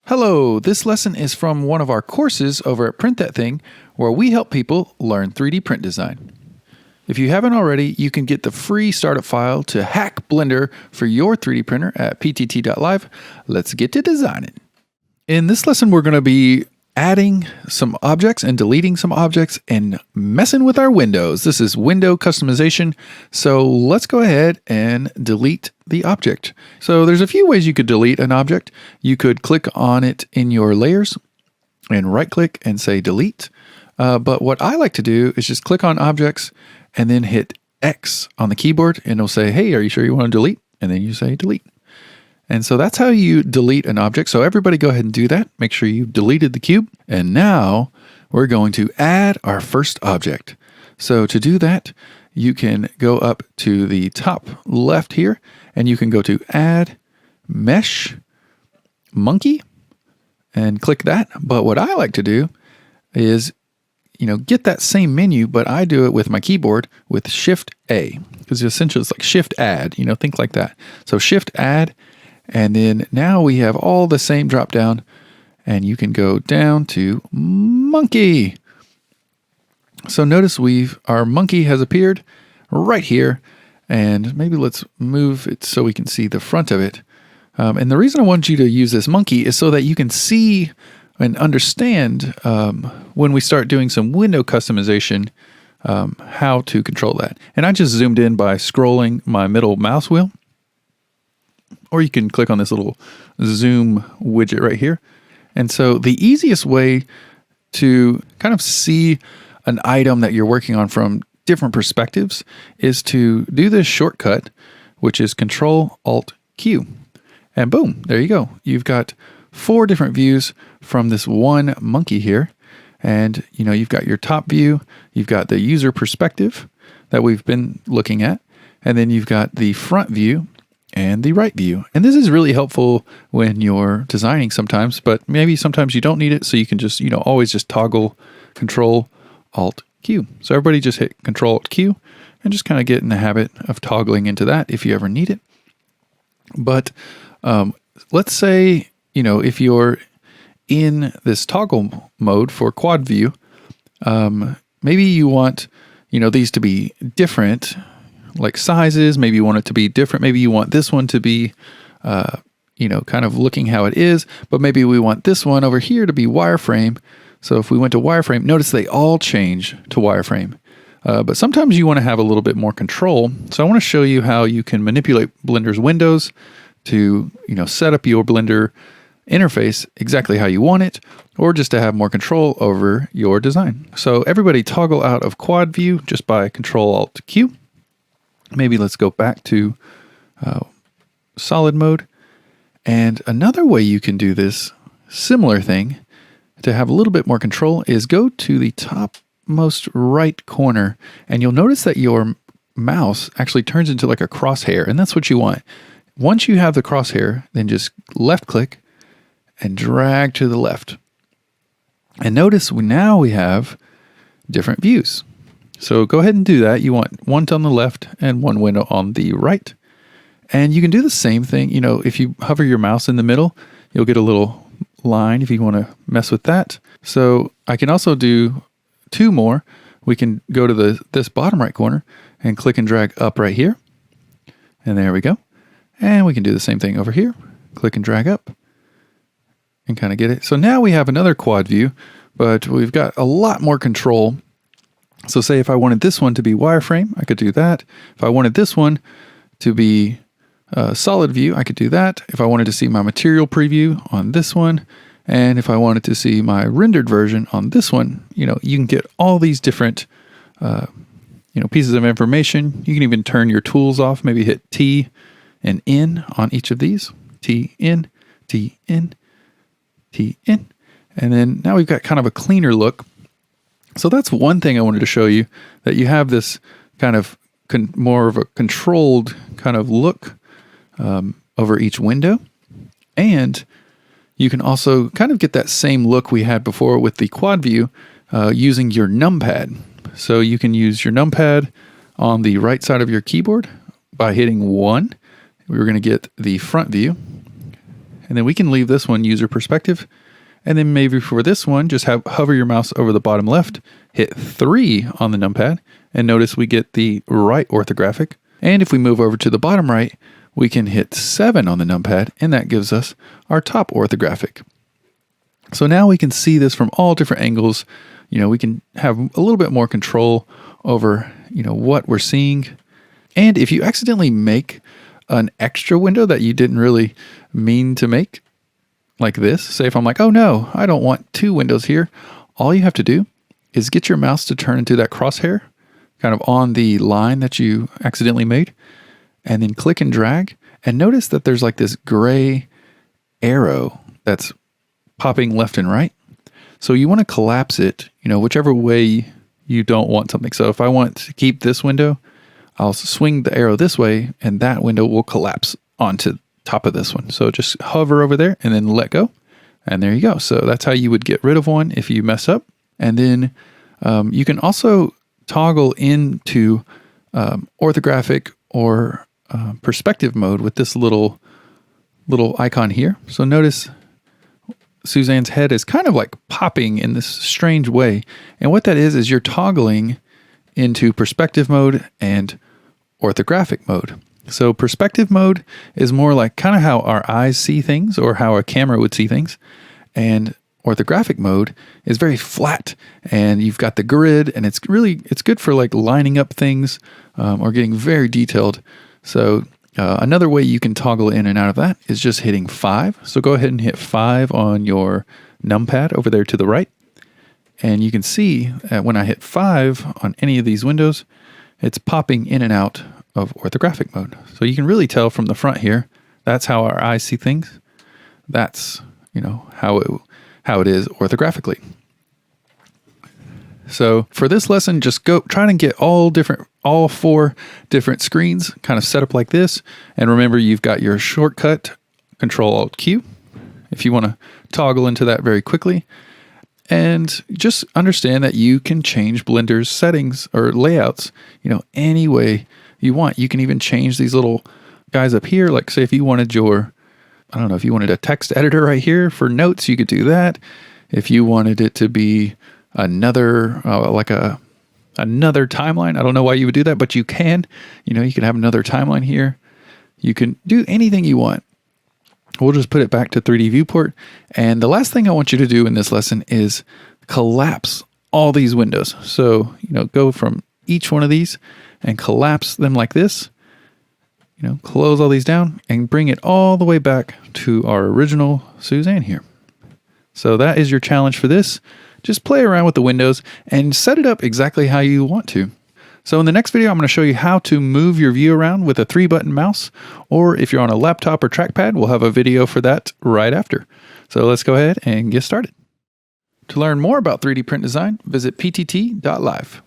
Hello, this lesson is from one of our courses over at Print That Thing, where we help people learn 3D print design. If you haven't already, you can get the free startup file to hack Blender for your 3D printer at ptt.live. Let's get to designing. In this lesson, we're going to be adding some objects and deleting some objects and messing with our windows. This is window customization. So let's go ahead and delete the object. So there's a few ways you could delete an object. You could click on it in your layers and right click and say delete. But what I like to do is just click on objects and then hit X on the keyboard and it'll say, hey, are you sure you want to delete? And then you say delete. And so that's how you delete an object. So everybody go ahead and do that. Make sure you've deleted the cube. And now we're going to add our first object. So to do that, you can go up to the top left here and you can go to add mesh monkey and click that. But what I like to do is, get that same menu, but I do it with my keyboard with Shift A, because essentially it's like Shift Add, think like that. So Shift Add. And then now we have all the same drop down and you can go down to monkey. So notice our monkey has appeared right here, and maybe let's move it so we can see the front of it. And the reason I want you to use this monkey is so that you can see and understand when we start doing some window customization, how to control that. And I just zoomed in by scrolling my middle mouse wheel. Or you can click on this little zoom widget right here. And so the easiest way to kind of see an item that you're working on from different perspectives is to do this shortcut, which is Control-Alt-Q. And boom, there you go. You've got 4 different views from this one monkey here. And you've got your top view, you've got the user perspective that we've been looking at, and then you've got the front view and the right view. And this is really helpful when you're designing sometimes, but maybe sometimes you don't need it. So you can just, always just toggle Control-Alt-Q. So everybody just hit Control-Alt-Q and just kind of get in the habit of toggling into that if you ever need it. But let's say, if you're in this toggle mode for quad view, maybe you want, these to be different, like sizes. Maybe you want it to be different. Maybe you want this one to be, kind of looking how it is, but maybe we want this one over here to be wireframe. So if we went to wireframe, notice they all change to wireframe. But sometimes you want to have a little bit more control. So I want to show you how you can manipulate Blender's windows to, set up your Blender interface exactly how you want it, or just to have more control over your design. So everybody toggle out of quad view just by Control-Alt-Q. Maybe let's go back to solid mode. And another way you can do this similar thing to have a little bit more control is go to the topmost right corner and you'll notice that your mouse actually turns into like a crosshair, and that's what you want. Once you have the crosshair, then just left click and drag to the left. And notice now we have different views. So go ahead and do that. You want one on the left and one window on the right. And you can do the same thing. If you hover your mouse in the middle, you'll get a little line if you want to mess with that. So I can also do 2 more. We can go to this bottom right corner and click and drag up right here. And there we go. And we can do the same thing over here. Click and drag up and kind of get it. So now we have another quad view, but we've got a lot more control. So say if I wanted this one to be wireframe, I could do that. If I wanted this one to be solid view, I could do that. If I wanted to see my material preview on this one, and if I wanted to see my rendered version on this one, you can get all these different, pieces of information. You can even turn your tools off, maybe hit T and N on each of these. T, N, T, N, T, N. And then now we've got kind of a cleaner look. So that's one thing I wanted to show you, that you have this kind of more of a controlled kind of look over each window. And you can also kind of get that same look we had before with the quad view using your numpad. So you can use your numpad on the right side of your keyboard by hitting 1. We were going to get the front view. And then we can leave this one user perspective. And then maybe for this one, just hover your mouse over the bottom left, hit 3 on the numpad, and notice we get the right orthographic. And if we move over to the bottom right, we can hit 7 on the numpad, and that gives us our top orthographic. So now we can see this from all different angles. We can have a little bit more control over, what we're seeing. And if you accidentally make an extra window that you didn't really mean to make, like this, say if I'm like, oh no, I don't want 2 windows here, all you have to do is get your mouse to turn into that crosshair, kind of on the line that you accidentally made, and then click and drag, and notice that there's like this gray arrow that's popping left and right. So you want to collapse it, whichever way you don't want something. So if I want to keep this window, I'll swing the arrow this way, and that window will collapse onto top of this one. So just hover over there and then let go. And there you go. So that's how you would get rid of one if you mess up. And then you can also toggle into orthographic or perspective mode with this little icon here. So notice Suzanne's head is kind of like popping in this strange way. And what that is you're toggling into perspective mode and orthographic mode. So perspective mode is more like kind of how our eyes see things or how a camera would see things. And orthographic mode is very flat, and you've got the grid, and it's good for like lining up things or getting very detailed. So another way you can toggle in and out of that is just hitting 5. So go ahead and hit 5 on your numpad over there to the right. And you can see when I hit 5 on any of these windows, it's popping in and out of orthographic mode. So you can really tell from the front here, that's how our eyes see things. That's, how it is orthographically. So for this lesson, just go try to get all 4 different screens kind of set up like this. And remember, you've got your shortcut, Control-Alt-Q, if you want to toggle into that very quickly. And just understand that you can change Blender's settings or layouts, any way you want. You can even change these little guys up here. Like say if you wanted if you wanted a text editor right here for notes, you could do that. If you wanted it to be another timeline, I don't know why you would do that, but you can. You can have another timeline here. You can do anything you want. We'll just put it back to 3D viewport. And the last thing I want you to do in this lesson is collapse all these windows. So, go from each one of these and collapse them like this. Close all these down and bring it all the way back to our original Suzanne here. So that is your challenge for this. Just play around with the windows and set it up exactly how you want to. So in the next video, I'm going to show you how to move your view around with a 3-button mouse, or if you're on a laptop or trackpad, we'll have a video for that right after. So let's go ahead and get started. To learn more about 3D print design, visit ptt.live.